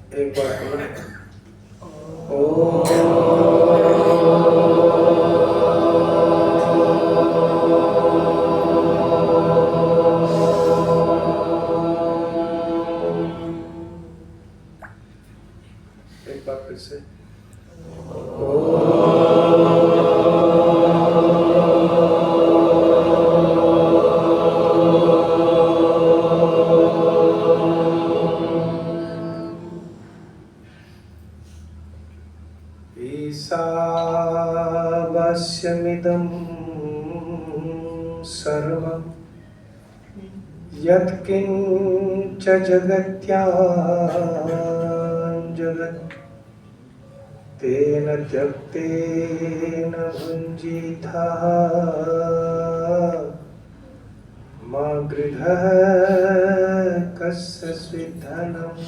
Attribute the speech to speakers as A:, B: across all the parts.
A: एक बार ओ एक बार फिर से ईशावास्यमिदं सर्वं यत्किञ्च जगत्यां जगत् तेन त्यक्तेन भुञ्जीतः मा गृहः कस्य स्विद्धनम्।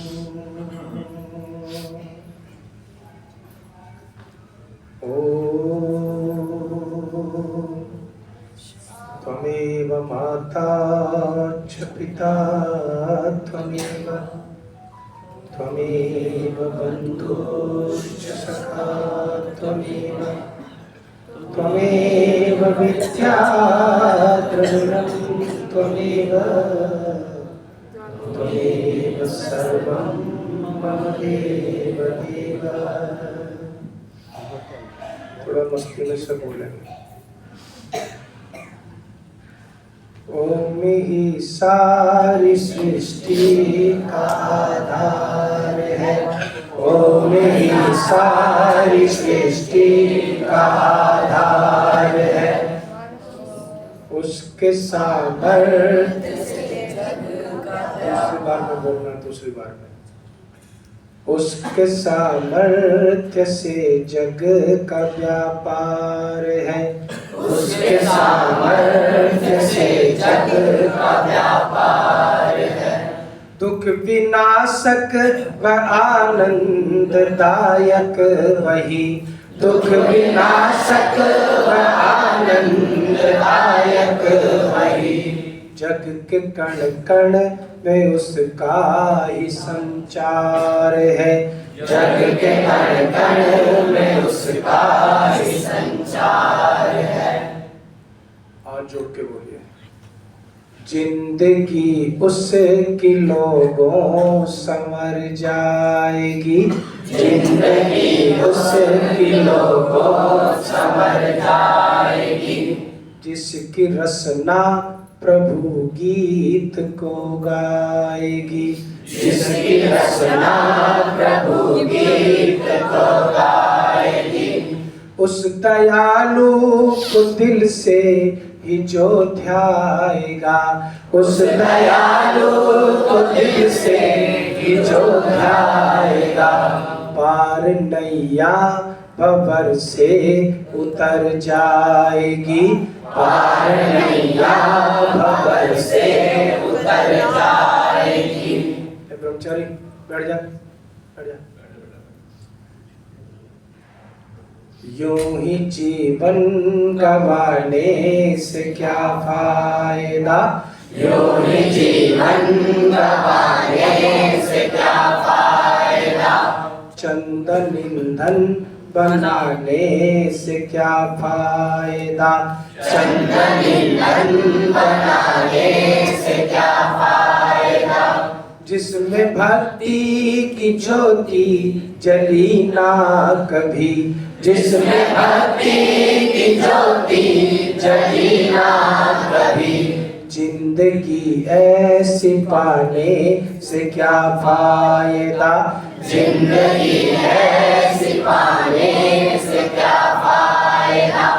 A: त्वमेव माता च पिता त्वमेव बन्धुश्च सखा त्वमेव विद्या द्रविणं त्वमेव सर्वं मम देव देव। थोड़ा मस्ती में से बोलेंगे। ओम ही सारी सृष्टि का आधार है, ओम ही सारी सृष्टि का आधार है, उसके सामर्थ्य से दूसरी बार में बोलना, दूसरी बार में उसके सामर्थ्य से जग का व्यापार है, उसके सामर्थ्य से जग का व्यापार है। दुख विनाशक व आनंददायक वही, दुख विनाशक व आनंददायक वही, जग के कण कण में उसका ही संचार है, जग के कण कण में उसका ही संचार है। और जोड़ के बोलिए। जिंदगी उसकी लोगों संवर जाएगी, जिंदगी उसकी लोगों संवर जाएगी, जिसकी रसना प्रभु गीत को गाएगी, जिसकी रचना प्रभु गीत को गाएगी। उस दयालु को दिल से ही जो ध्याएगा, उस दयालु को दिल से ही जो ध्याएगा, पार नैया भंवर से उतर जाएगी, पार नैया भंवर से उतर जाएगी। ब्रह्मचारी बैठ जा, बैठ जा। यूं ही जीवन गंवाने से क्या फायदा, यूं ही जीवन गंवाने से क्या फायदा, चंदन ईंधन बनाने से क्या फायदा, चंदन ईंधन बनाने से क्या फायदा, जिसमें भक्ति की ज्योति जली ना कभी, जिसमें भक्ति की ज्योति जली ना कभी, जिंदगी ऐसी पाने से क्या फायदा, जिंदगी ऐसी पाने से क्या फायदा।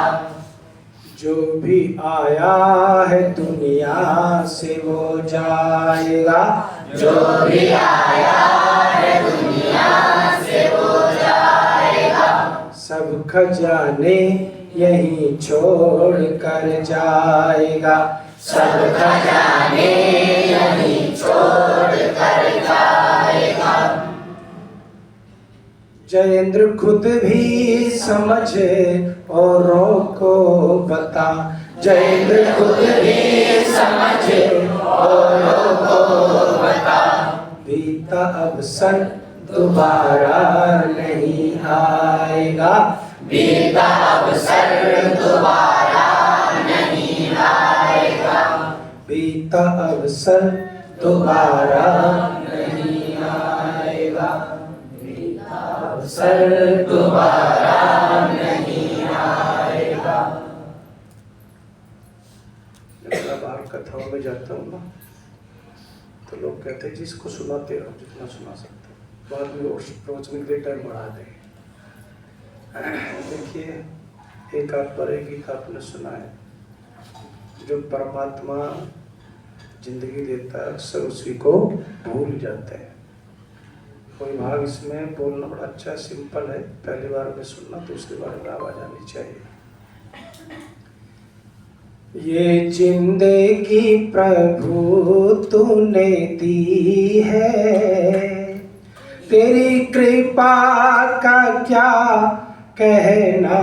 A: जो भी आया है दुनिया से वो जाएगा, जो भी आया है दुनिया से वो जाएगा, सब खजाने यहीं छोड़ कर जाएगा, सब खजाने यहीं छोड़ कर जाएगा। जयेंद्र खुद भी समझे औरों को बता, जयेंद्र खुद भी समझे औरों को बता, बीता अवसर दोबारा नहीं आएगा।
B: बीता अवसर दोबारा नहीं आएगा।
A: बीता अवसर दोबारा नहीं आएगा।
B: बीता अवसर दोबारा नहीं आएगा।
A: मैं बाहर कथाओं में जाता हूँ ना, तो लोग कहते हैं जिसको सुनाते हो जितना सुना सकते हो, बाद में और प्रवचन के लिए टाइम बढ़ा दें। देखिए, एक आप पर एक गीत आपने सुना है, जो परमात्मा जिंदगी देता है अक्सर उसी को भूल जाते हैं। कोई भाग इसमें बोलना बड़ा अच्छा सिंपल है, पहली बार में सुनना तो उसके बारे में आवाज आनी चाहिए। ये जिंदगी प्रभु तूने दी है, तेरी कृपा का क्या कहना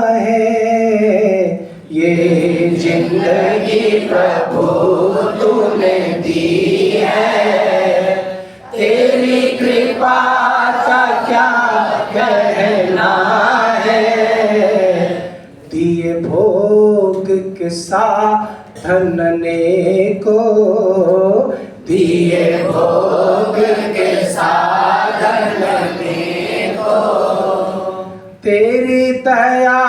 A: है। ये जिंदगी प्रभु तूने दी है, तेरी कृपा का क्या कहना है। दिए भोग के साधन को, दिए भोग के साधन को, तेरी दया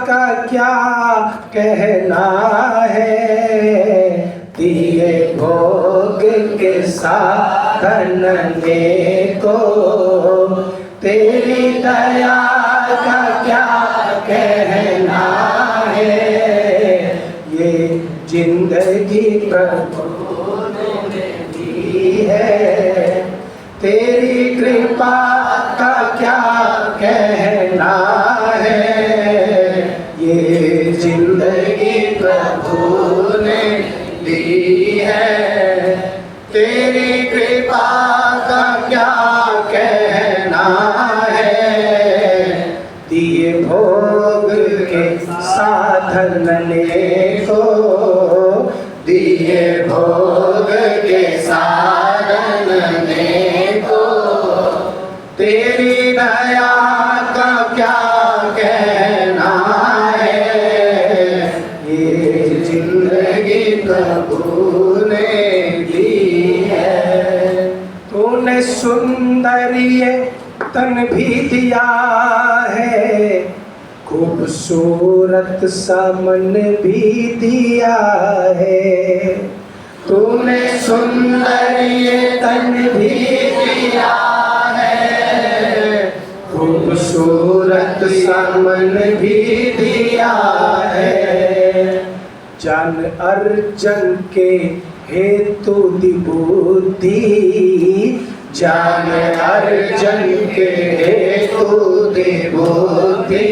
A: का क्या कहना है। दिए भोग के साधन को, तेरी दया का क्या कहना है। ये जिंदगी प्रभु ने दी है, तेरी कृपा का क्या कहना है। ये जिंदगी प्रभु ने दी है, तेरी कृपा का क्या कहना है। दिए भोग के साधन को, दिए भोग के साधन को, तेरी दया का क्या कहना है। ये जिंदगी प्रभु ने दी है। तूने सुंदरिये तन भी दिया है, खूबसूरत सा मन भी दिया है। तूने सुंदरिये तन भी दिया है, खूबसूरत सा मन भी दिया है। जान अर्जन के हेतु दी बुद्धि, जान अर्जन के हेतु दी बुद्धि।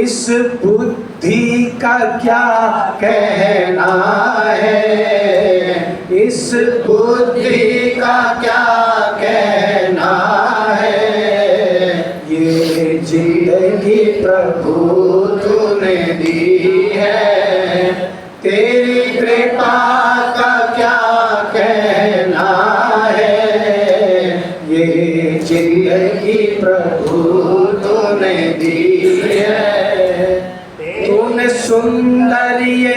A: इस बुद्धि का क्या कहना है। इस बुद्धि का क्या कहना है। ये जिंदगी प्रभु तूने दी है, तेरी कृपा का क्या कहना है। ये जिंदगी प्रभु तूने दी है। तूने सुंदरिये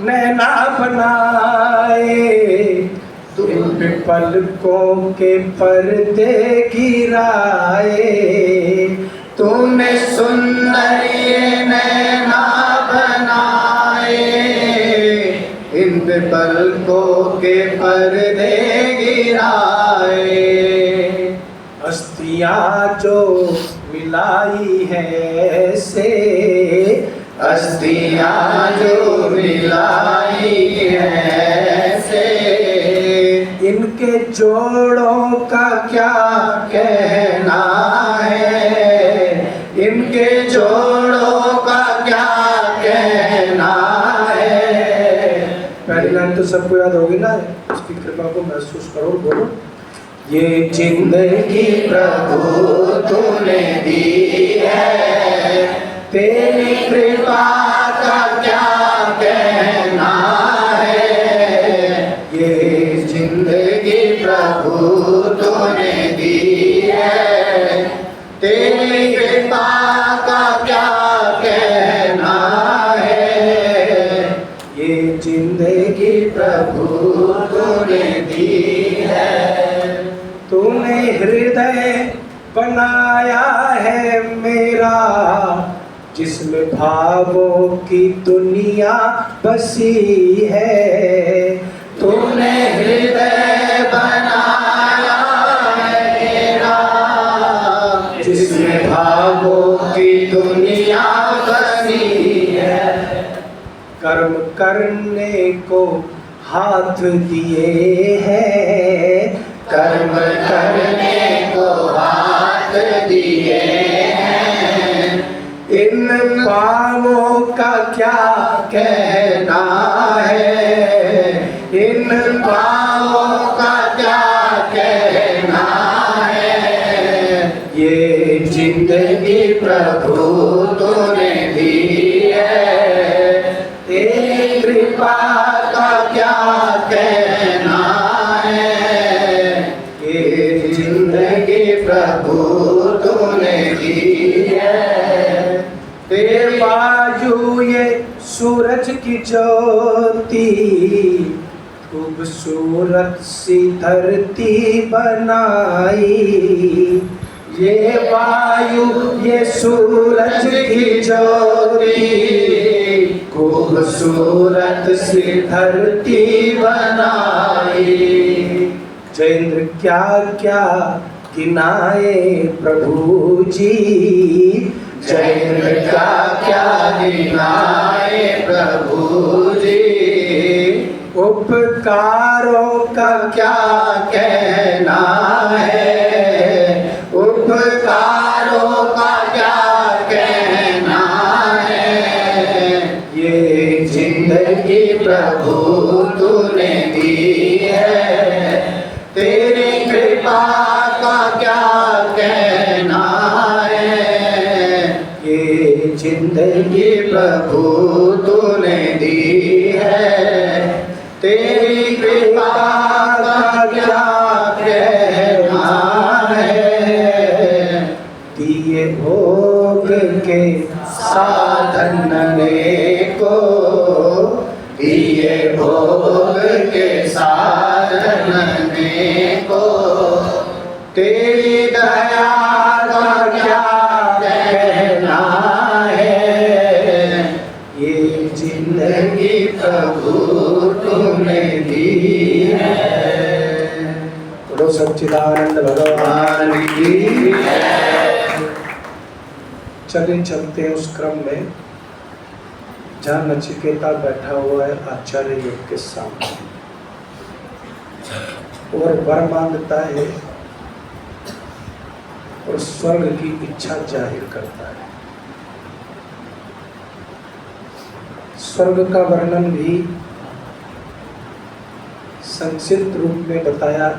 A: नैना बनाए, तूने पलकों के पर्दे गिराए। तूने सुंदरिये नैना बनाए, इन पलकों के पर्दे गिराए। अस्थियाँ जो मिलाई है से, अस्थियाँ जो मिलाई है से, इनके जोड़ों का क्या कहना है। इनके जोड़ों का क्या कहना है। पहली लाइन तो सबको याद होगी ना, उसकी कृपा को महसूस करो, बोलो। ये जिंदगी प्रभु तूने दी है, तेरी कृपा का क्या कहना है। ये जिंदगी प्रभु तूने दी
B: तेरी कृपा का क्या कहना है।
A: ये जिंदगी
B: प्रभु तूने दी है।
A: तूने हृदय बनाया है मेरा, जिसमें भावों की दुनिया बसी है।
B: तूने हृदय बनाया है मेरा, जिसमें भावों की दुनिया बसी है।
A: कर्म करने को हाथ दिए हैं,
B: कर्म करने को हाथ दिए हैं।
A: इन पावों का क्या कहना है। इन
B: पावों का क्या कहना है।
A: ये
B: जिंदगी प्रभु तूने दी है। तेरी कृपा का क्या कहना है। ये जिंदगी प्रभु तूने दी है।
A: तेरे बाजू ये सूरज की ज्योति, खूबसूरत सी धरती बनाई। ये वायु ये सूरज की ज्योति, खूबसूरत सी धरती बनाई। जयेंद्र क्या क्या गिनाए प्रभु जी,
B: जयेंद्र क्या क्या गिनाए प्रभु जी।
A: उपकारों का
B: क्या कहना है। उपकारों का क्या कहना है। ये जिंदगी प्रभु तूने दी है। तेरी कृपा का क्या कहना है। ये जिंदगी प्रभु तूने दी है। तेरी कृपा का क्या कहना है।
A: दिए भोग के
B: साधन को, दिए भोग के साधन को, तेरी दया का क्या कहना है। ये जिंदगी प्रभु तूने दी है।
A: बोलो सच्चिदानंद भगवान की। चले चलते हैं उस क्रम में जहाँ नचिकेता बैठा हुआ है आचार्य योग के सामने और वर मांगता है और स्वर्ग की इच्छा जाहिर करता है। स्वर्ग का वर्णन भी संक्षिप्त रूप में बताया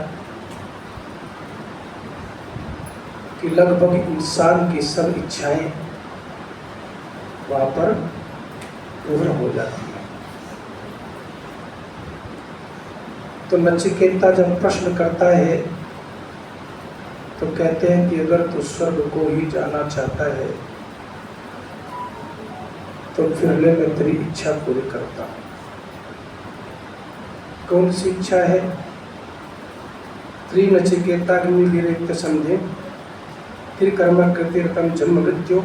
A: कि लगभग इंसान की सब इच्छाएं वहां पर पूर्ण हो जाती है। तो नचिकेता जब प्रश्न करता है तो कहते हैं कि अगर तू स्वर्ग को ही जाना चाहता है तो फिर ले मैं तेरी इच्छा पूरी करता हूं। कौन सी इच्छा है? त्रिनचिकेताग्नि विरक्त समझे त्रिकर्म कृतिरतम जन्म मृत्यु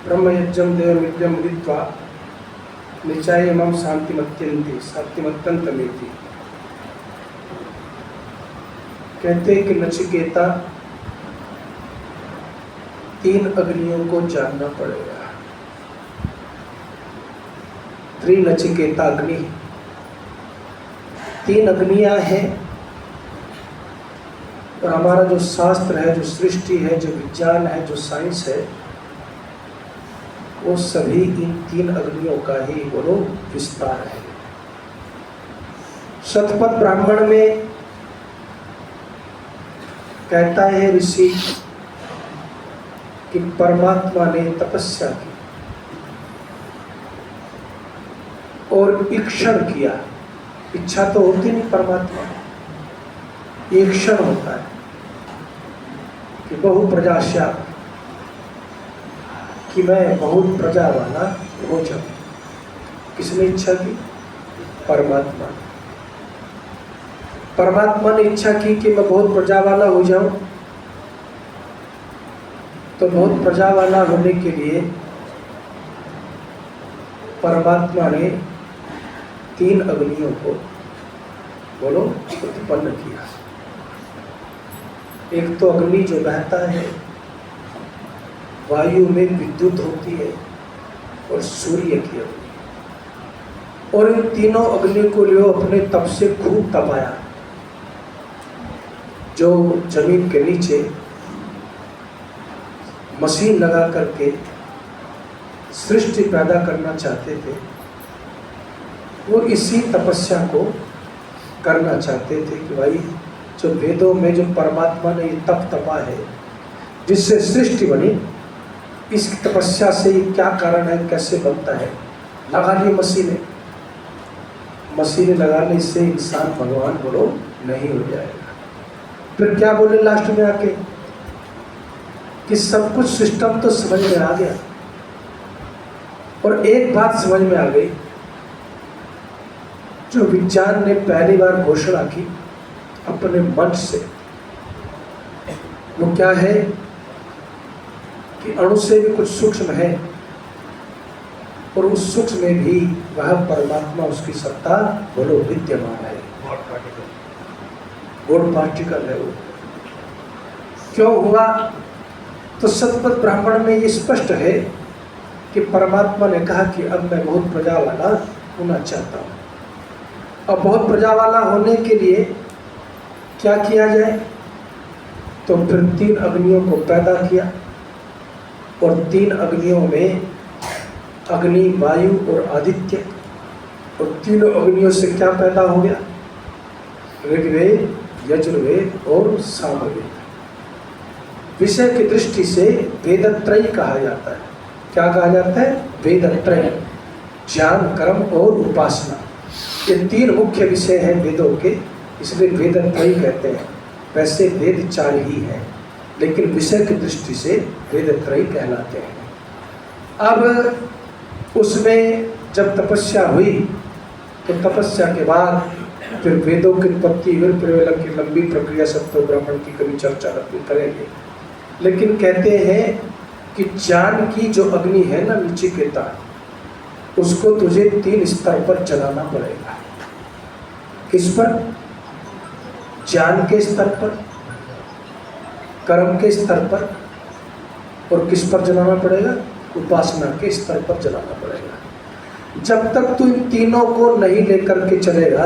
A: ब्रह्मयज्ञम देवमिद्यम विदित्वा निचाय मम शांतिमत्यंति शांतिमत्यंतमेति। कहते हैं कि नचिकेता तीन अग्नियों को जानना पड़ेगा। त्रिनचिकेता अग्नि, तीन अग्नियां हैं और हमारा जो शास्त्र है, जो सृष्टि है, जो विज्ञान है, जो साइंस है, वो सभी इन तीन अग्नियों का ही बोलो विस्तार है। शतपथ ब्राह्मण में कहता है ऋषि कि परमात्मा ने तपस्या की और ईक्षण किया। इच्छा तो होती नहीं परमात्मा, ये क्षण होता है कि बहु प्रजास्या, कि मैं बहुत प्रजा वाला हो जाऊं। किसने इच्छा की? परमात्मा। परमात्मा ने इच्छा की कि मैं बहुत प्रजा वाला हो जाऊं। तो बहुत प्रजा वाला होने के लिए परमात्मा ने 3 अग्नियों को बोलो उत्पन्न किया। एक तो अग्नि जो बहता है, वायु में विद्युत होती है, और सूर्य की अग्नि। और इन तीनों अग्नि को लियो अपने तप से खूब तपाया। जो जमीन के नीचे मशीन लगा करके सृष्टि पैदा करना चाहते थे, वो इसी तपस्या को करना चाहते थे कि भाई जो वेदों में जो परमात्मा ने ये तप तपा है जिससे सृष्टि बनी, इस तपस्या से ये क्या कारण है, कैसे बनता है। लगा ली मशीनें लगाने से इंसान भगवान बोलो नहीं हो जाएगा। फिर क्या बोले लास्ट में आके कि सब कुछ सिस्टम तो समझ में आ गया, और एक बात समझ में आ गई, जो विज्ञान ने पहली बार घोषणा की अपने मंच से, वो क्या है कि अणु से भी कुछ सूक्ष्म है, और उस सूक्ष्म में भी वह परमात्मा उसकी सत्ता बोलो विद्यमान है। गॉड पार्टिकल है वो। क्यों हुआ? तो सतपथ ब्राह्मण में ये स्पष्ट है कि परमात्मा ने कहा कि अब मैं बहुत प्रजा वाला होना चाहता हूँ। अब बहुत प्रजा वाला होने के लिए क्या किया जाए? तो फिर 3 अग्नियों को पैदा किया, और 3 अग्नियों में अग्नि, वायु और आदित्य, और तीनों अग्नियों से क्या पैदा हो गया? ऋग्वेद, यजुर्वेद और सामवेद। विषय की दृष्टि से वेदत्रयी कहा जाता है। क्या कहा जाता है? वेदत्रयी। ज्ञान, कर्म और उपासना, ये 3 मुख्य विषय हैं वेदों के, इसलिए वेदत्रयी कहते हैं। वैसे वेद 4 ही हैं, लेकिन विषय की दृष्टि से वेदत्रयी कहलाते हैं। अब उसमें जब तपस्या हुई, तो तपस्या के बाद फिर वेदों की उत्पत्ति, विप्रवेलन की लंबी प्रक्रिया सब तो ब्राह्मण की कभी चर्चा करेंगे। लेकिन कहते हैं कि ज्ञान की जो अग्नि है ना नचिकेता, उसको तुझे 3 स्तर पर जलाना पड़ेगा। किस पर? ज्ञान के स्तर पर, कर्म के स्तर पर, और किस पर जलाना पड़ेगा? उपासना के स्तर पर जलाना पड़ेगा। जब तक तू इन तीनों को नहीं लेकर के चलेगा,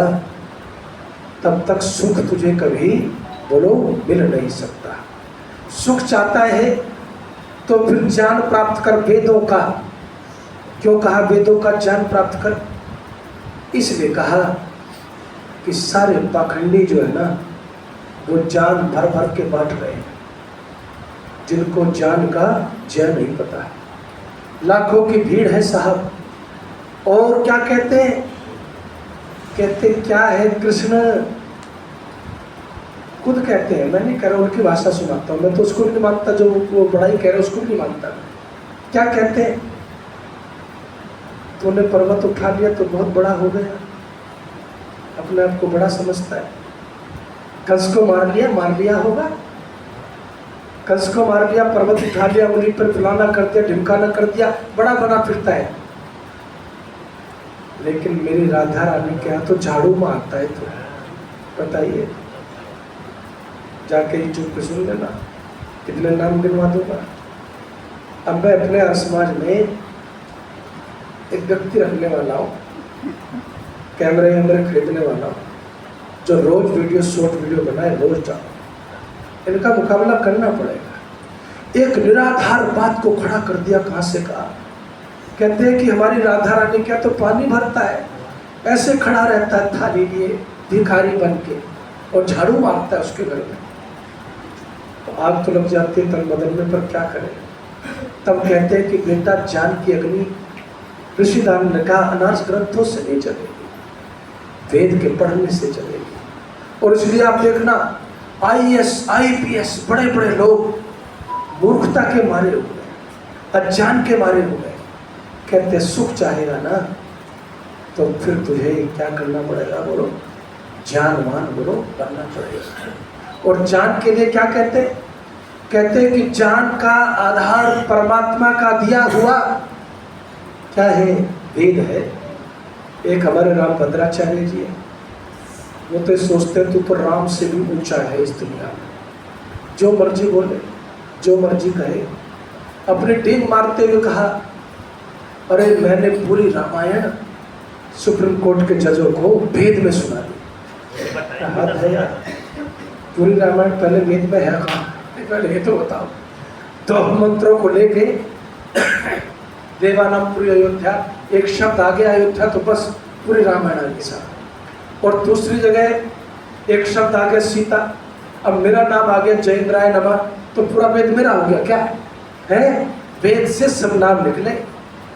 A: तब तक सुख तुझे कभी बोलो मिल नहीं सकता। सुख चाहता है तो फिर ज्ञान प्राप्त कर वेदों का। क्यों कहा वेदों का ज्ञान प्राप्त कर? इसलिए कहा कि सारे पाखंडी जो है ना, वो ज्ञान भर भर के बांट रहे हैं, जिनको ज्ञान का जय नहीं पता है। लाखों की भीड़ है साहब। और क्या कहते हैं? कहते क्या है? कृष्ण खुद कहते हैं, मैं नहीं कह रहा, उनकी भाषा सुनाता हूँ। मैं तो उसको नहीं मानता जो वो बड़ाई कह रहे, उसको नहीं मानता। क्या कहते हैं? तूने पर्वत उठा लिया तो बहुत बड़ा हो गया, अपने आप को बड़ा समझता है। कंस को मार लिया होगा, कंस को मार लिया, पर्वत उठा लिया, उंगली पर फुलाना कर दिया, ढिमकाना कर दिया, बड़ा बना फिरता है। लेकिन मेरी राधा रानी के यहाँ तो झाड़ू मारता है। तो बताइए, जाके यूट्यूब पे सुन लेना, कितने नाम गिनवा दूंगा। अब मैं अपने हर समाज में एक व्यक्ति रखने वाला हूँ, कैमरे खरीदने वाला हूँ, जो रोज शॉर्ट वीडियो बनाए, रोज डालो। इनका मुकाबला करना पड़ेगा। एक निराधार बात को खड़ा कर दिया, कहाँ से कहा। कहते हैं कि हमारी राधा रानी क्या तो पानी भरता है, ऐसे खड़ा रहता है थाली लिए भिखारी बन के, और झाड़ू मारता है उसके घर में। तो आग तो लग जाती है तन बदन में, पर क्या करें। तब कहते हैं कि बेटा ज्ञान की अग्नि ऋषिदान ने कहा अनार्स ग्रंथों से नहीं चलेगी, वेद के पढ़ने से चलेगी। और इसलिए आप देखना IAS IPS बड़े बड़े लोग मूर्खता के मारे हो गए, अज्ञान के मारे हो गए। कहते सुख चाहेगा ना तो फिर तुझे क्या करना पड़ेगा बोलो, ज्ञानवान बोलो बनना पड़ेगा। और ज्ञान के लिए क्या कहते, कहते कि ज्ञान का आधार परमात्मा का दिया हुआ क्या है, वेद है। एक हमारे राम भद्राचार्य जी है, वो तो सोचते हैं तो राम से भी ऊंचा है इस दुनिया में, जो मर्जी बोले जो मर्जी कहे। अपने डींग मारते हुए कहा, अरे मैंने पूरी रामायण सुप्रीम कोर्ट के जजों को वेद में सुना दी। हद है यार, पूरी रामायण पहले वेद में है कहाँ, पहले ये तो बताओ। तो मंत्रों को लेके देवानाम पूरी अयोध्या, एक शब्द आगे अयोध्या तो बस पूरी रामायण आगे साथ। और दूसरी जगह एक शब्द आ गया सीता, अब मेरा नाम आ गया जयेंद्राय नमः, तो पूरा वेद मेरा हो गया क्या है। वेद से सब नाम निकले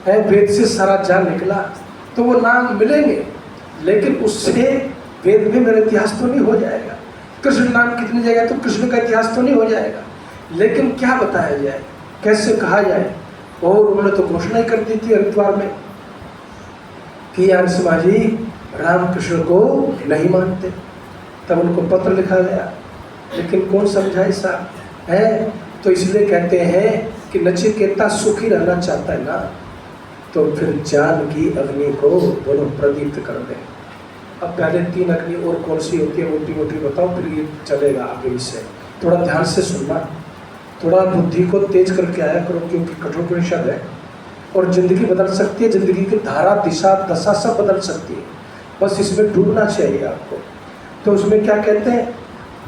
A: है, वेद से सारा जान निकला, तो वो नाम मिलेंगे, लेकिन उससे वेद में मेरा इतिहास तो नहीं हो जाएगा। कृष्ण नाम कितनी जगह तो कृष्ण का इतिहास तो नहीं हो जाएगा, लेकिन क्या बताया जाए, कैसे कहा जाए। और उन्होंने तो घोषणा ही कर दी थी हरिद्वार में कि यार शिवाजी राम कृष्ण को नहीं मानते, तब उनको पत्र लिखा गया, लेकिन कौन समझा ऐसा है। तो इसलिए कहते हैं कि नचिकेता सुखी रहना चाहता है ना, तो फिर ज्ञान की अग्नि को बोलो प्रदीप्त कर दे। अब पहले 3 अग्नि और कौन सी होती है मोटी मोटी बताओ, फिर ये चलेगा आगे इससे। थोड़ा ध्यान से सुनना, थोड़ा बुद्धि को तेज करके आया करो, क्योंकि कठोपनिषद है और ज़िंदगी बदल सकती है, ज़िंदगी की धारा दिशा दशा सब बदल सकती है, बस इसमें डूबना चाहिए आपको। तो उसमें क्या कहते हैं,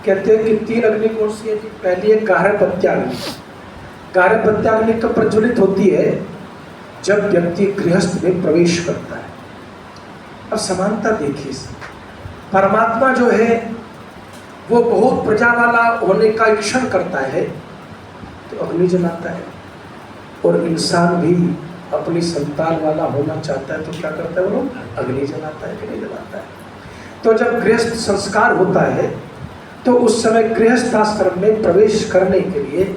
A: कहते हैं कि 3 अग्नि कौन सी है जी। पहली है गार्हपत्याग्नि। गार्हपत्याग्नि कब प्रज्वलित होती है, जब व्यक्ति गृहस्थ में प्रवेश करता है। अब समानता देखिए, परमात्मा जो है वो बहुत प्रजा वाला होने का इच्छा करता है तो अग्नि जलाता है, और इंसान भी अपनी संतान वाला होना चाहता है तो क्या करता है, वो अग्नि जलाता है कि नहीं जलाता है। तो जब गृहस्थ संस्कार होता है तो उस समय गृहस्थ आश्रम में प्रवेश करने के लिए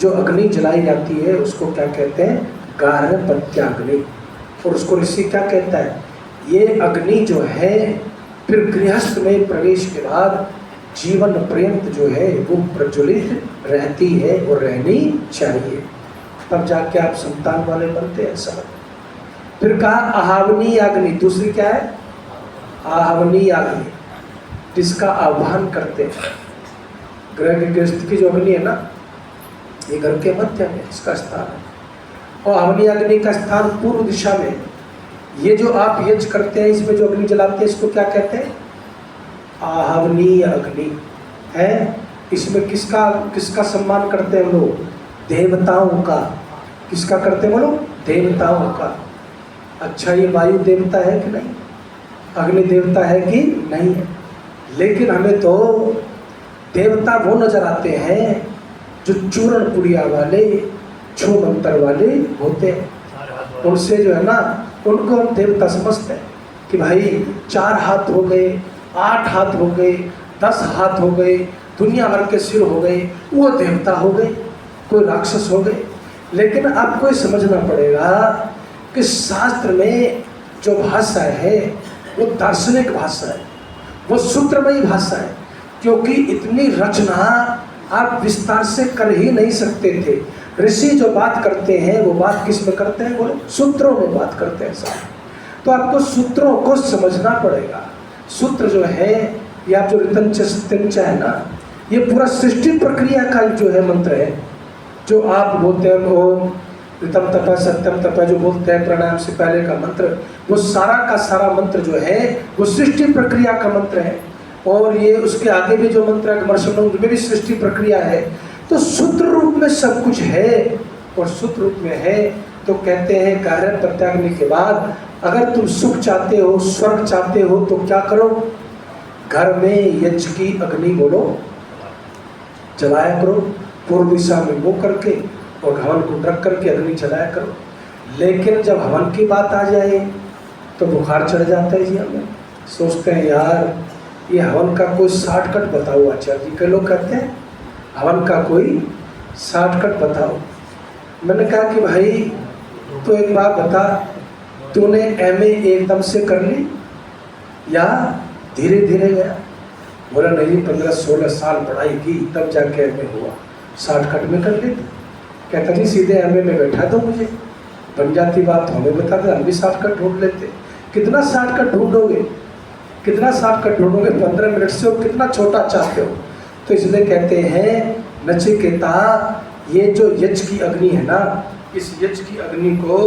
A: जो अग्नि जलाई जाती है उसको क्या कहते हैं, गार्हपत्याग्नि। और उसको ऋषि क्या कहता है, ये अग्नि जो है फिर गृहस्थ में प्रवेश के बाद जीवन पर्यंत जो है वो प्रज्वलित रहती है और रहनी चाहिए, तब जाके आप संतान वाले बनते हैं सब। फिर कहा आहावनी अग्नि, दूसरी क्या है, आहावनी अग्नि, जिसका आह्वान करते हैं। ग्रह के गृहस्थ की जो अग्नि है ना, ये घर के मध्य में इसका स्थान है, और आहावनी अग्नि का स्थान पूर्व दिशा में। ये जो आप यज्ञ करते हैं इसमें जो अग्नि जलाते हैं इसको क्या कहते हैं, आहावनीय अग्नि है। इसमें किसका सम्मान करते हैं हम लोग, देवताओं का। किसका करते हैं बोलो, देवताओं का। अच्छा ये वायु देवता है कि नहीं, अग्नि देवता है कि नहीं, लेकिन हमें तो देवता वो नजर आते हैं जो चूर्ण पुड़िया वाले, छू मंत्र वाले होते हैं। उनसे जो है ना, उनको हम देवता समझते हैं कि भाई 4 हाथ हो गए, 8 हाथ हो गए, 10 हाथ हो गए, दुनिया भर के सिर हो गए, वो देवता हो गए, कोई राक्षस हो गए। लेकिन आपको ये समझना पड़ेगा कि शास्त्र में जो भाषा है वो दार्शनिक भाषा है, वो सूत्रमयी भाषा है, क्योंकि इतनी रचना आप विस्तार से कर ही नहीं सकते थे। ऋषि जो बात करते हैं वो बात किस में करते हैं, बोलो सूत्रों में बात करते हैं साहब। तो आपको सूत्रों को समझना पड़ेगा। सूत्र जो है ये आप जो ऋतंच सत्यंच है ना, ये पूरा सृष्टि प्रक्रिया का जो है मंत्र है, जो आप बोलते हैं ओम ऋतम तप सत्यम तप जो बोलते हैं प्राणायाम से पहले का मंत्र, वो सारा का सारा मंत्र जो है वो सृष्टि प्रक्रिया का मंत्र है। और ये उसके आगे भी जो मंत्र है में भी सृष्टि प्रक्रिया है। तो सूत्र रूप में सब कुछ है, और सूत्र रूप में है तो कहते हैं गार्हपत्याग्नि के बाद अगर तुम सुख चाहते हो, स्वर्ग चाहते हो तो क्या करो, घर में यज्ञ की अग्नि बोलो जलाया करो, पूर्व दिशा में वो करके और हवन को रख करके अग्नि जलाया करो। लेकिन जब हवन की बात आ जाए तो बुखार चढ़ जाता है जी। हमें सोचते हैं यार ये हवन का कोई शॉर्टकट बताओ आचार्य जी। कई लोग कहते हैं हवन का कोई शॉर्टकट बताओ। मैंने कहा कि भाई तो एक बात बता, तूने एमए एकदम से कर ली या धीरे धीरे गया? बोला नहीं, 15-16 साल पढ़ाई की तब जाके एमए हुआ, शॉर्टकट में कर लेते। कहता जी सीधे एमए में बैठा दो, मुझे बन जाती बात, हमें बता दे, हम भी शॉर्टकट ढूंढ लेते। कितना शॉर्टकट ढूंढोगे, कितना शॉर्टकट ढूंढोगे? 15 मिनट से हो, कितना छोटा चाहते हो? तो इसलिए कहते हैं नचिकेता, ये जो यज्ञ की अग्नि है ना, इस यज्ञ की अग्नि को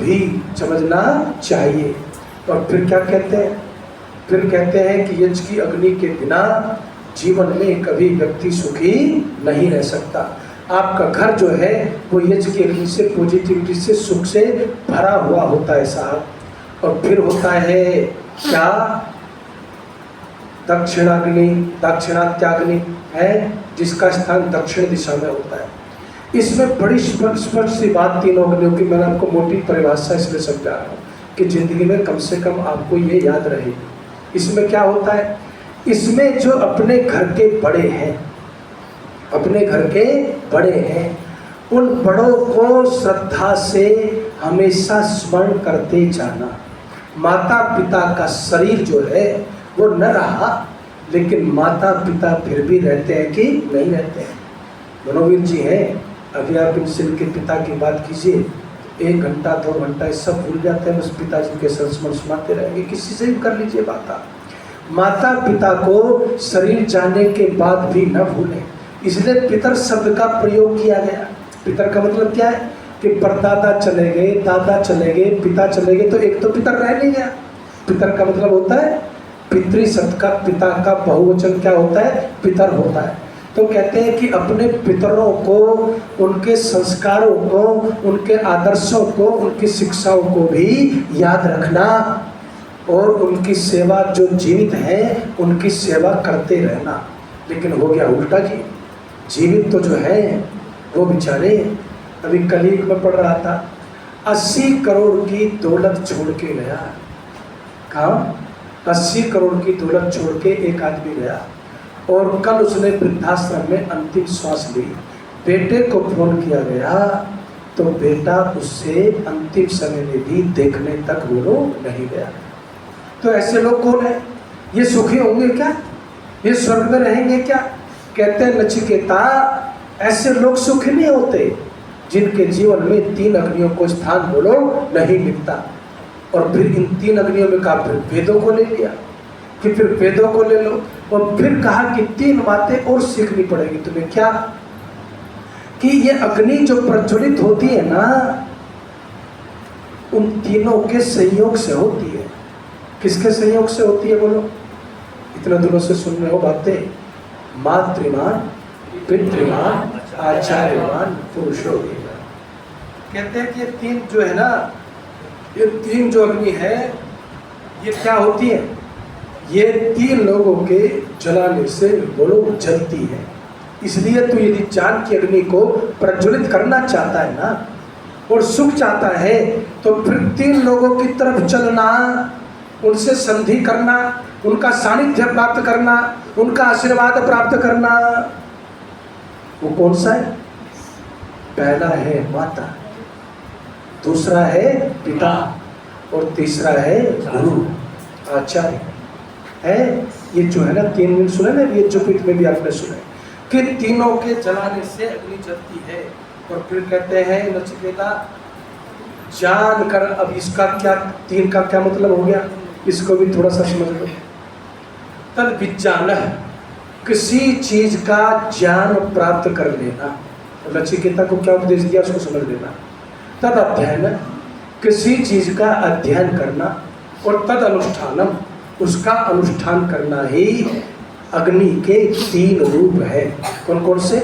A: भी समझना चाहिए। और फिर क्या कहते हैं? फिर कहते हैं कि यज्ञ की अग्नि के बिना जीवन में कभी व्यक्ति सुखी नहीं रह सकता। आपका घर जो है वो यज्ञ की अग्नि से, पॉजिटिविटी से, सुख से भरा हुआ होता है साहब। और फिर होता है क्या? दक्षिणाग्नि, दाक्षिणात्याग्नि है, जिसका स्थान दक्षिण दिशा में होता है। इसमें बड़ी स्पष्ट सी बात तीनों अग्नियों की, मैंने आपको मोटी परिभाषा इसलिए समझा रहा हूँ कि जिंदगी में कम से कम आपको ये याद रहे। इसमें क्या होता है? इसमें जो अपने घर के बड़े हैं, अपने घर के बड़े हैं, उन बड़ों को श्रद्धा से हमेशा स्मरण करते जाना। माता पिता का शरीर जो है वो न रहा, लेकिन माता पिता फिर भी रहते हैं कि नहीं रहते हैं? मनोवीर जी हैं, अभी आप इनसे इनके पिता की बात कीजिए, 1 घंटा 2 घंटा सब भूल जाते हैं, बस पिताजी के संस्मरण सुनाते रहेंगे। किसी से भी कर लीजिए बात आप। माता पिता को शरीर जाने के बाद भी न भूलें, इसलिए पितर शब्द का प्रयोग किया गया। पितर का मतलब क्या है कि परदादा चले गए, दादा चले गए, पिता चले गए, तो एक तो पितर रह नहीं गया। पितर का मतलब होता है पितृ शब्द का, पिता का बहुवचन क्या होता है? पितर होता है। तो कहते हैं कि अपने पितरों को, उनके संस्कारों को, उनके आदर्शों को, उनकी शिक्षाओं को भी याद रखना और उनकी सेवा, जो जीवित हैं उनकी सेवा करते रहना। लेकिन हो गया उल्टा जी, जीवित तो जो है वो बेचारे, अभी कलीग में पढ़ रहा था, 80 करोड़ की दौलत छोड़ के गया। कहाँ? 80 करोड़ की दौलत छोड़ के एक आदमी गया, और कल उसने वृद्धाश्रम में अंतिम श्वास ली। बेटे को फोन किया गया तो बेटा उससे अंतिम समय में भी देखने तक वो लोग नहीं गया। तो ऐसे लोग कौन है? ये सुखी होंगे क्या? ये स्वर्ग में रहेंगे क्या? कहते हैं नचिकेता, ऐसे लोग सुखी नहीं होते जिनके जीवन में 3 अग्नियों को स्थान बोलो नहीं मिलता। और फिर इन 3 अग्नियों में कहा, फिर वेदों को ले लिया कि फिर वेदों को ले लो, और फिर कहा कि 3 बातें और सीखनी पड़ेगी तुम्हें। क्या? कि ये अग्नि जो प्रज्वलित होती है ना, उन तीनों के संयोग से होती है। किसके संयोग से होती है बोलो? इतने दिनों से सुन रहे हो बातें। मातृमान, पितृमान, आचार्यमान, पुरुषो। कहते हैं कि ये 3 जो है ना, ये 3 जो अग्नि है, ये क्या होती है? ये 3 लोगों के जलाने से बोलो जलती है। इसलिए तो यदि ज्ञान की अग्नि को प्रज्वलित करना चाहता है ना, और सुख चाहता है, तो फिर 3 लोगों की तरफ चलना, उनसे संधि करना, उनका सानिध्य प्राप्त करना, उनका आशीर्वाद प्राप्त करना। वो कौन सा है? पहला है माता, दूसरा है पिता, और तीसरा है गुरु, आचार्य है। ये जो है ना 3 दिन सुने ना, ये चुपित में भी आपने सुने कि तीनों के जलाने से अग्नि जलती है। और फिर कहते हैं नचिकेता, जान कर, अब इसका क्या 3 का क्या मतलब हो गया, इसको भी थोड़ा सा समझ लो। तद विज्ञान, किसी चीज का ज्ञान प्राप्त कर लेना। नचिकेता को क्या उपदेश दिया उसको समझ लेना। तद अध्ययन, किसी चीज का अध्ययन करना, और तद अनुष्ठानम, उसका अनुष्ठान करना ही अग्नि के 3 रूप है। कौन कौन से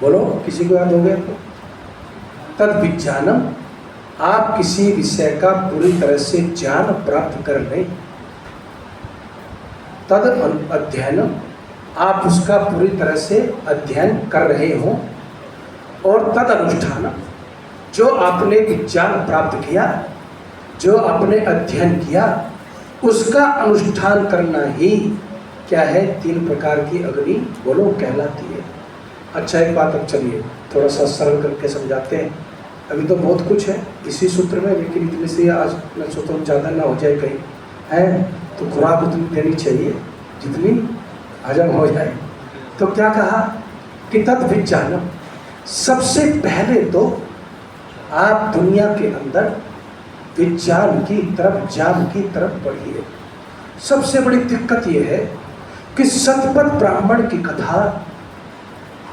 A: बोलो? किसी को याद हो गया? तद विज्ञानम, आप किसी विषय का पूरी तरह से ज्ञान प्राप्त कर लें। तद अध्ययनम, आप उसका पूरी तरह से अध्ययन कर रहे हो। और तद अनुष्ठानम, जो आपने विज्ञान प्राप्त किया, जो आपने अध्ययन किया, उसका अनुष्ठान करना ही क्या है? 3 प्रकार की अग्नि बोलो कहलाती है। अच्छा एक बात, अब चलिए थोड़ा सा सरल करके समझाते हैं। अभी तो बहुत कुछ है इसी सूत्र में, लेकिन इतने से आज मैं सोचता हूँ ज़्यादा ना हो जाए कहीं है, तो खुराक उतनी देनी चाहिए जितनी हजम हो जाए। तो क्या कहा कि तद विज्ञानम, सबसे पहले तो आप दुनिया के अंदर विज्ञान की तरफ, ज्ञान की तरफ बढ़िए। सबसे बड़ी दिक्कत यह है कि सतपथ ब्राह्मण की कथा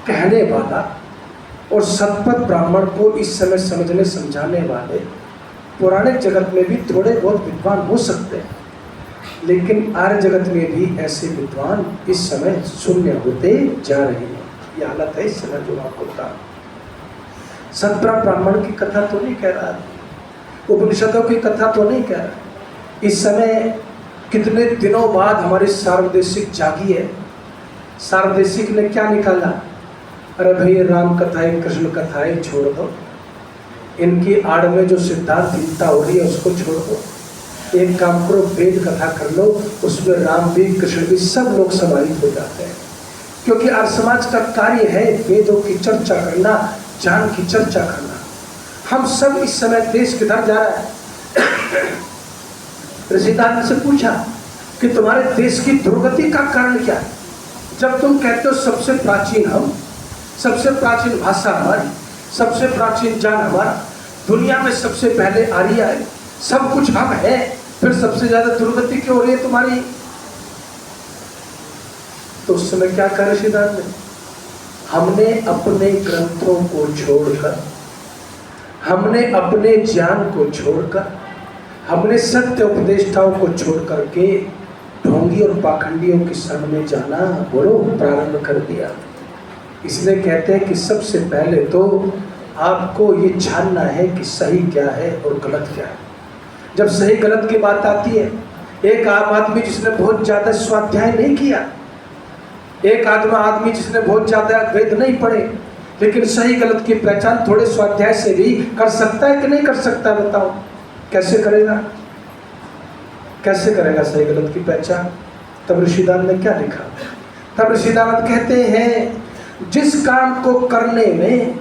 A: कहने वाला और सतपथ ब्राह्मण को इस समय समझने समझाने वाले पौराणिक जगत में भी थोड़े बहुत विद्वान हो सकते हैं, लेकिन आर्य जगत में भी ऐसे विद्वान इस समय शून्य होते जा रहे हैं। ये हालत है इस समय जो आपको बता। सतपथ ब्राह्मण की कथा तो नहीं कह रहा, उपनिषदों की कथा तो नहीं कह रहा। इस समय कितने दिनों बाद हमारी सार्वदेशिक जागी है। सार्वदेशिक ने क्या निकाला, अरे भाई राम कथाएं कृष्ण कथाएं छोड़ दो, इनकी आड़ में जो सिद्धांत हिंसा हो रही है उसको छोड़ दो, एक काम करो वेद कथा कर लो, उसमें राम भी कृष्ण भी सब लोग समाहित हो जाते हैं। क्योंकि आज समाज का कार्य है वेदों की चर्चा करना, ज्ञान की चर्चा करना। हम सब इस समय देश किधर जा रहा है। ऋषिदान से पूछा कि तुम्हारे देश की दुर्गति का कारण क्या है। जब तुम कहते हो सबसे प्राचीन हम, सबसे प्राचीन भाषा हमारी, सबसे प्राचीन ज्ञान हमारा, दुनिया में सबसे पहले आर्य है, सब कुछ हम है, फिर सबसे ज्यादा दुर्गति क्यों हो रही है तुम्हारी। तो उस समय क्या कहा ऋषिदान ने, हमने अपने ग्रंथों को छोड़कर, हमने अपने ज्ञान को छोड़कर, हमने सत्य उपदेष्टाओं को छोड़ करके ढोंगी और पाखंडियों की शरण में जाना बोलो प्रारंभ कर दिया। इसलिए कहते हैं कि सबसे पहले तो आपको ये जानना है कि सही क्या है और गलत क्या है। जब सही गलत की बात आती है, एक आम आदमी जिसने बहुत ज़्यादा स्वाध्याय नहीं किया, एक आदमी जिसने बहुत ज़्यादा वेद नहीं पढ़े, लेकिन सही गलत की पहचान थोड़े स्वाध्याय से भी कर सकता है कि नहीं कर सकता है, बताओ कैसे करेगा, कैसे करेगा सही गलत की पहचान। तब ऋषिदान ने क्या लिखा, तब ऋषिदान कहते हैं जिस काम को करने में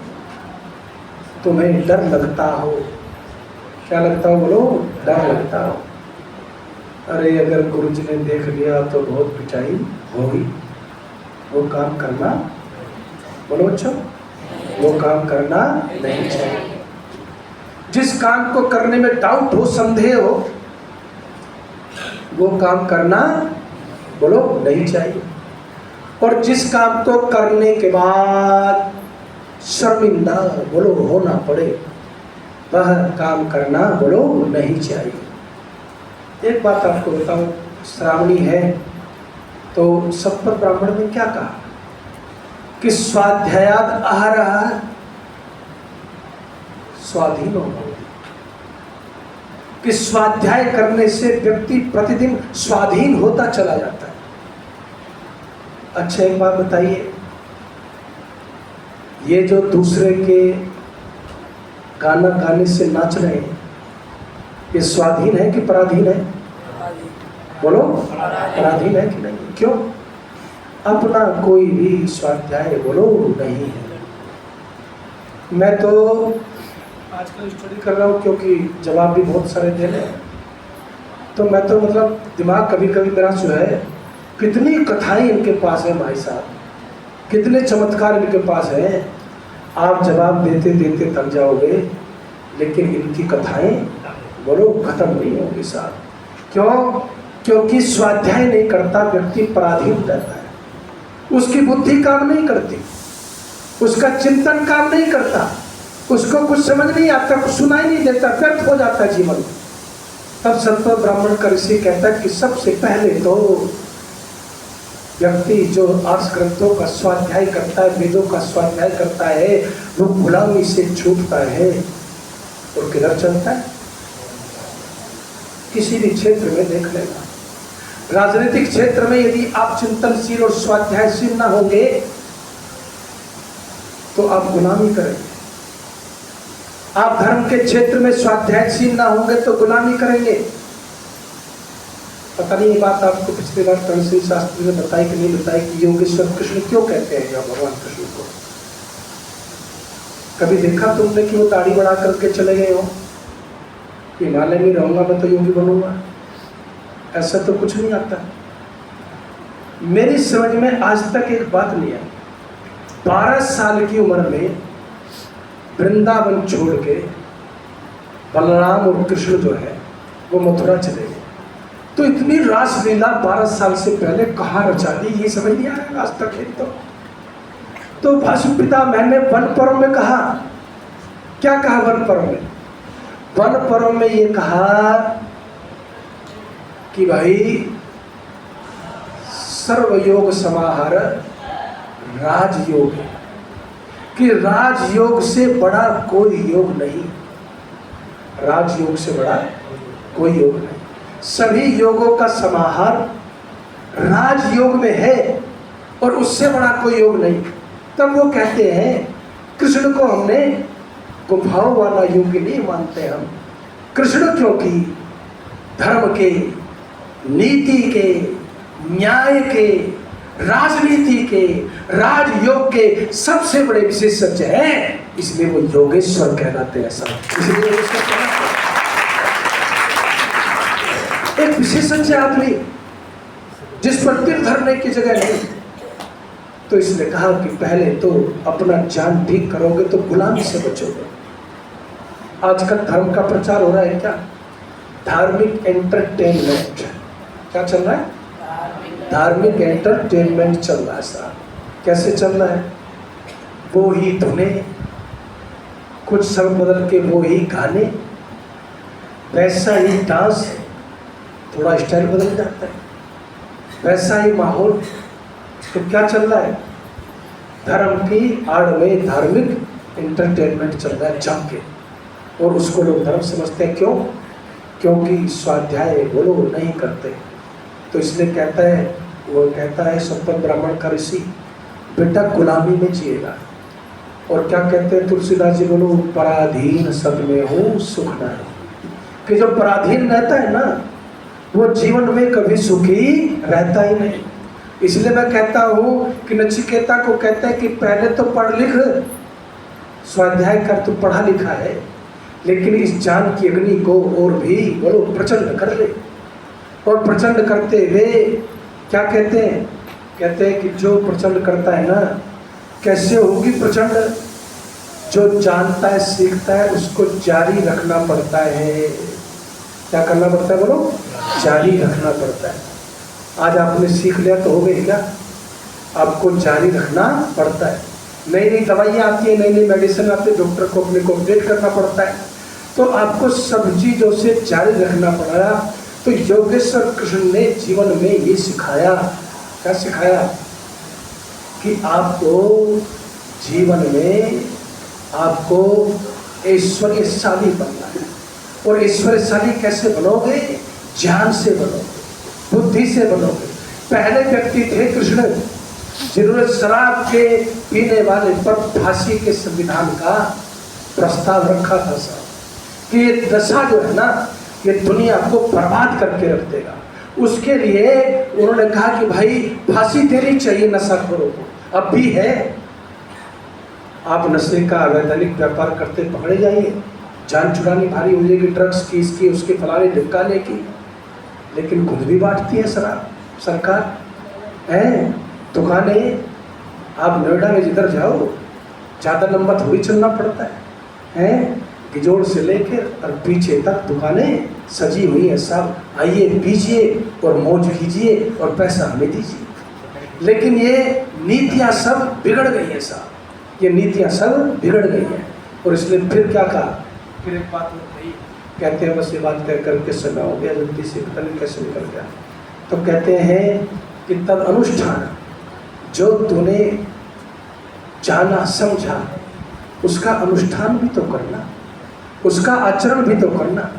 A: तुम्हें डर लगता हो, क्या लगता हो बोलो, डर लगता हो। अरे अगर गुरुजी ने देख लिया तो बहुत पिटाई होगी, वो काम करना बोलो अच्छा, वो काम करना नहीं चाहिए। जिस काम को करने में डाउट हो, संदेह हो, वो काम करना बोलो नहीं चाहिए। और जिस काम को करने के बाद शर्मिंदा बोलो होना पड़े, वह काम करना बोलो नहीं चाहिए। एक बात आपको बताऊं, श्रावणी है तो सतपथ ब्राह्मण ने क्या कहा कि स्वाध्यायाद आहार स्वाधीन होना, कि स्वाध्याय करने से व्यक्ति प्रतिदिन स्वाधीन होता चला जाता है। अच्छा एक बात बताइए, ये जो दूसरे के गाना गाने से नाच रहे हैं, ये स्वाधीन है कि पराधीन है बोलो, पराधीन है कि नहीं। क्यों, अपना कोई भी स्वाध्याय बोलो नहीं है। मैं तो आजकल स्टडी कर रहा हूँ क्योंकि जवाब भी बहुत सारे देने हैं, तो मैं तो मतलब दिमाग कभी कभी मेरा जो है, कितनी कथाएं इनके पास है भाई साहब, कितने चमत्कार इनके पास हैं। आप जवाब देते देते थक जाओगे, लेकिन इनकी कथाएं बोलो खत्म नहीं होगी साहब। क्यों, क्योंकि स्वाध्याय नहीं करता व्यक्ति पराधीन रहता है, उसकी बुद्धि काम नहीं करती, उसका चिंतन काम नहीं करता, उसको कुछ समझ नहीं आता, कुछ सुनाई नहीं देता, व्यर्थ हो जाता है जीवन। तब सतपथ ब्राह्मण का ऋषि कहता है कि सबसे पहले तो व्यक्ति जो आर्ष ग्रंथों का स्वाध्याय करता है, वेदों का स्वाध्याय करता है, वो गुलामी से छूटता है और किधर चलता है। किसी भी क्षेत्र में देख लेना, राजनीतिक क्षेत्र में यदि आप चिंतनशील और स्वाध्यायशील ना होंगे तो आप गुलामी करेंगे। आप धर्म के क्षेत्र में स्वाध्यायशील ना होंगे तो गुलामी करेंगे। पता नहीं ये बात आपको पिछली बार तहसील शास्त्री ने बताई कि नहीं बताई कि योगेश्वर कृष्ण क्यों कहते हैं या भगवान कृष्ण को। कभी देखा तुमने कि वो दाढ़ी बढ़ा करके चले गए हो? हिमालय में रहूंगा मैं तो योगी बनूंगा, ऐसा तो कुछ नहीं आता। मेरी समझ में आज तक एक बात नहीं आई। 12 साल की उम्र में वृंदावन छोड़ के बलराम और कृष्ण जो है वो मथुरा चले गए। तो इतनी रासलीला 12 साल से पहले कहाँ रचा दी, ये समझ नहीं आया आज तक एक तो भस्म पिता मैंने वन पर्व में कहा, क्या कहा वन पर्व में? वन पर्व में ये कहा कि भाई सर्वयोग समाहार राजयोग है, कि राजयोग से बड़ा कोई योग नहीं, राजयोग से बड़ा कोई योग नहीं, सभी योगों का समाहार राजयोग में है और उससे बड़ा कोई योग नहीं। तब वो कहते हैं कृष्ण को हमने गुफाओं वाला योग नहीं मानते हम। कृष्ण क्योंकि धर्म के, नीति के, न्याय के, राजनीति के, राजयोग के सबसे बड़े विशेषज्ञ हैं, इसलिए वो योगेश्वर कहलाते हैं सब। इसलिए एक विशेषज्ञ आदमी जिस पर तीर धरने की जगह नहीं, तो इसने कहा कि पहले तो अपना जान ठीक करोगे तो गुलामी से बचोगे। आजकल धर्म का प्रचार हो रहा है क्या? धार्मिक एंटरटेनमेंट क्या चल रहा है? धार्मिक एंटरटेनमेंट चल रहा है साहब। कैसे चल रहा है? वो ही धुने, कुछ शब्द बदल के वो ही गाने, वैसा ही डांस, थोड़ा स्टाइल बदल जाता है, वैसा ही माहौल। तो क्या चल रहा है? धर्म की आड़ में धार्मिक एंटरटेनमेंट चल रहा है जम के, और उसको लोग धर्म समझते हैं। क्यों? क्योंकि स्वाध्याय वो लोग नहीं करते। तो इसलिए कहता है, वो कहता है संपन्न ब्राह्मण का ऋषि, बेटा गुलामी में जिएगा। और क्या कहते हैं तुलसीदास जी, बोलो पराधीन सब में हो सुख नहीं। कि जो पराधीन रहता है ना, वो जीवन में कभी सुखी रहता ही नहीं। इसलिए मैं कहता हूँ कि नचिकेता को कहता है कि पहले तो पढ़ लिख, स्वाध्याय कर, तो पढ़ा लिखा है, लेकिन इस ज्ञान की अग्नि को और भी बोलो प्रचंड कर ले। और प्रचंड करते हुए क्या कहते हैं? कहते हैं कि जो प्रचंड करता है ना, कैसे होगी प्रचंड? जो जानता है, सीखता है, उसको जारी रखना पड़ता है। क्या करना पड़ता है बोलो? जारी रखना पड़ता है। आज आपने सीख लिया तो हो गई क्या? आपको जारी रखना पड़ता है। नई नई दवाइयाँ आती है, नई नई मेडिसिन आती है, डॉक्टर को अपने को अपडेट करना पड़ता है। तो आपको सब चीज़ों से जारी रखना पड़ा। तो योगेश्वर कृष्ण ने जीवन में ये सिखाया। क्या सिखाया? कि आपको जीवन में आपको ऐश्वर्यशाली बनना है। और ऐश्वर्यशाली कैसे बनोगे? ज्ञान से बनोगे, बुद्धि से बनोगे। पहले व्यक्ति थे कृष्ण, जिन्होंने शराब के पीने वाले पर फांसी के संविधान का प्रस्ताव रखा था साहब, कि ये दशा जो है ना, ये दुनिया को बर्बाद करके रख देगा। उसके लिए उन्होंने कहा कि भाई फांसी देनी चाहिए नशाखोरों को। अब भी है, आप नशे का अवैधानिक व्यापार करते पकड़े जाइए, जान छुड़ानी भारी हो जाएगी, ड्रग्स की, इसकी, उसके फलाने ढिमकाने की। लेकिन खुद भी बांटती है शराब सरकार है। दुकानें, आप नोएडा में जिधर जाओ, ज़्यादा लंबा थोड़ी चलना पड़ता है। गिजोड़ से लेकर और पीछे तक दुकानें सजी हुई है साहब। आइए, पीजिए और मौज कीजिए और पैसा हमें दीजिए। लेकिन ये नीतियाँ सब बिगड़ गई हैं साहब, ये नीतियाँ सब बिगड़ गई हैं। और इसलिए फिर क्या कहा? फिर एक बात कही, कहते हैं बस ये बात कह करके समय हो गया, जल्दी से पता नहीं कैसे निकल गया। तो कहते हैं कि तद अनुष्ठान, जो तूने जाना समझा उसका अनुष्ठान भी तो करना, उसका आचरण भी तो करना।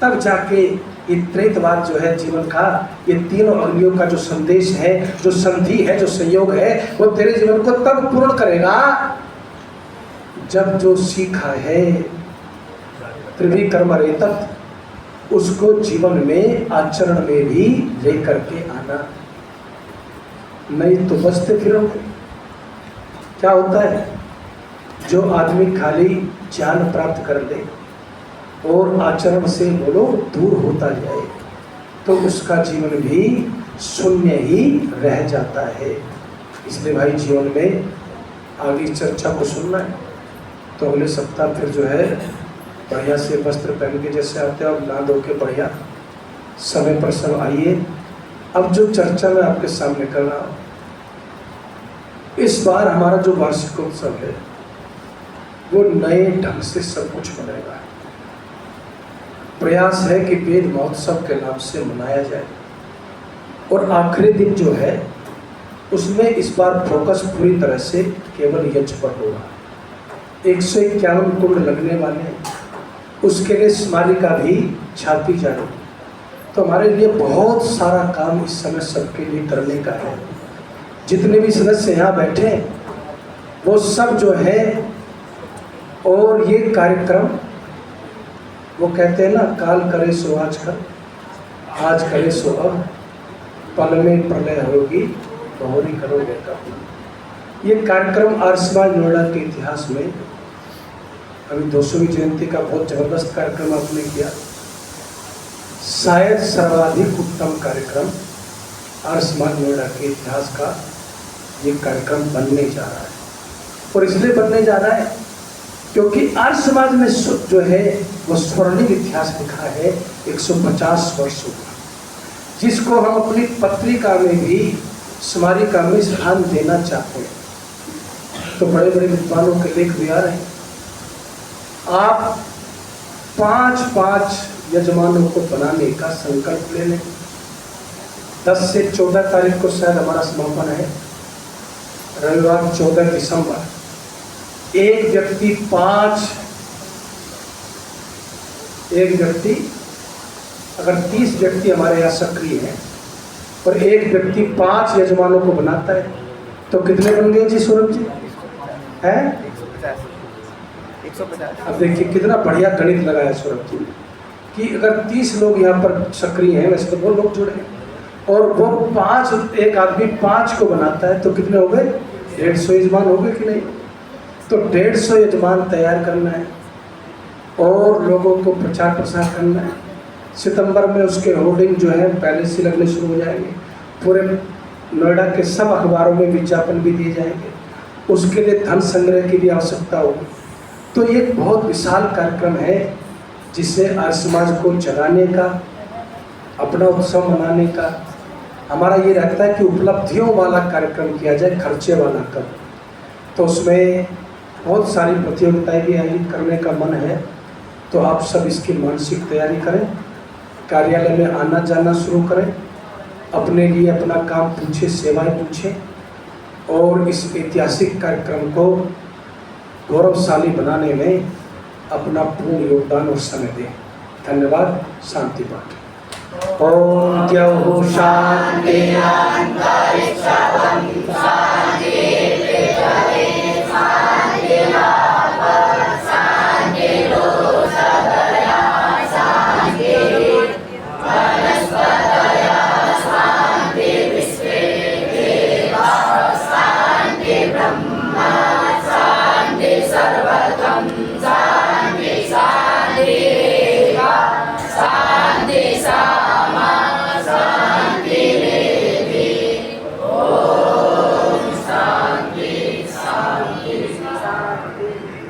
A: तब जाके ये त्रैतवाद जो है जीवन का, ये तीनों अग्नियों का जो संदेश है, जो संधि है, जो संयोग है, वो तेरे जीवन को तब पूर्ण करेगा जब जो सीखा है त्रिविक्रम रेतत, उसको जीवन में आचरण में भी लेकर के आना। नहीं तो बचते फिरोगे। क्या होता है? जो आदमी खाली ज्ञान प्राप्त कर ले और आचरण से बोलो दूर होता जाए तो उसका जीवन भी शून्य ही रह जाता है। इसलिए भाई जीवन में आगे चर्चा को सुनना है तो अगले सप्ताह फिर जो है बढ़िया से वस्त्र पहन के जैसे आते हैं और नहा धो के बढ़िया समय पर सब आइए। अब जो चर्चा मैं आपके सामने कर रहा हूँ, इस बार हमारा जो वार्षिकोत्सव है वो नए ढंग से सब कुछ बनेगा। प्रयास है कि वेद महोत्सव के नाम से मनाया जाए और आखिरी दिन जो है उसमें इस बार फोकस पूरी तरह से केवल यज्ञ पर होगा। 151 कुंड लगने वाले हैं, उसके लिए स्मारिका भी छापी जाएगी। तो हमारे लिए बहुत सारा काम इस समय सबके लिए करने का है। जितने भी सदस्य यहाँ बैठे वो सब जो है, और ये कार्यक्रम वो कहते हैं ना, काल करे सो आज कर, आज करे सो अब, पल में प्रलय होगी बहुरी करोगे कब। ये कार्यक्रम आर्य समाज नोएडा के इतिहास में अभी 200वीं जयंती का बहुत जबरदस्त कार्यक्रम आपने किया। शायद सर्वाधिक उत्तम कार्यक्रम आर्य समाज नोएडा के इतिहास का ये कार्यक्रम बनने जा रहा है। और इसलिए बनने जा रहा है क्योंकि आर्य समाज में जो है वो स्वर्णिम इतिहास लिखा है 150 वर्षों का, जिसको हम अपनी पत्रिका में भी स्मारिका में स्थान देना चाहते हैं। तो बड़े बड़े विद्वानों के लेख भी आ रहे हैं। आप 5-5 यजमानों को बनाने का संकल्प ले लें। 10 से 14 तारीख को शायद हमारा समापन है, रविवार 14 दिसंबर। एक व्यक्ति अगर 30 व्यक्ति हमारे यहाँ सक्रिय हैं और एक व्यक्ति 5 यजमानों को बनाता है तो कितने बन गए जी सौरभ जी? हैं 150। अब देखिए कितना बढ़िया गणित लगाया सौरभ जी कि अगर 30 लोग यहाँ पर सक्रिय हैं, वैसे तो बहुत लोग जुड़े हैं, और वो 5, एक आदमी 5 को बनाता है तो कितने हो गए? 150 यजमान हो गए कि नहीं? तो 150 यजमान तैयार करना है और लोगों को प्रचार प्रसार करना है। सितंबर में उसके होर्डिंग जो है पहले से लगने शुरू हो जाएंगे। पूरे नोएडा के सब अखबारों में विज्ञापन भी दिए जाएंगे। उसके लिए धन संग्रह की भी आवश्यकता होगी। तो ये एक बहुत विशाल कार्यक्रम है जिससे आर्य समाज को जगाने का, अपना उत्सव मनाने का। हमारा ये रहता है कि उपलब्धियों वाला कार्यक्रम किया जाए, खर्चे वाला कर। तो उसमें बहुत सारी प्रतियोगिताएं भी आयोजित करने का मन है। तो आप सब इसकी मानसिक तैयारी करें, कार्यालय में आना जाना शुरू करें, अपने लिए अपना काम पूछे, सेवाएं पूछें और इस ऐतिहासिक कार्यक्रम को गौरवशाली बनाने में अपना पूर्ण योगदान और समय दें। धन्यवाद। शांति पाठ। ओम द्यौः शान्ति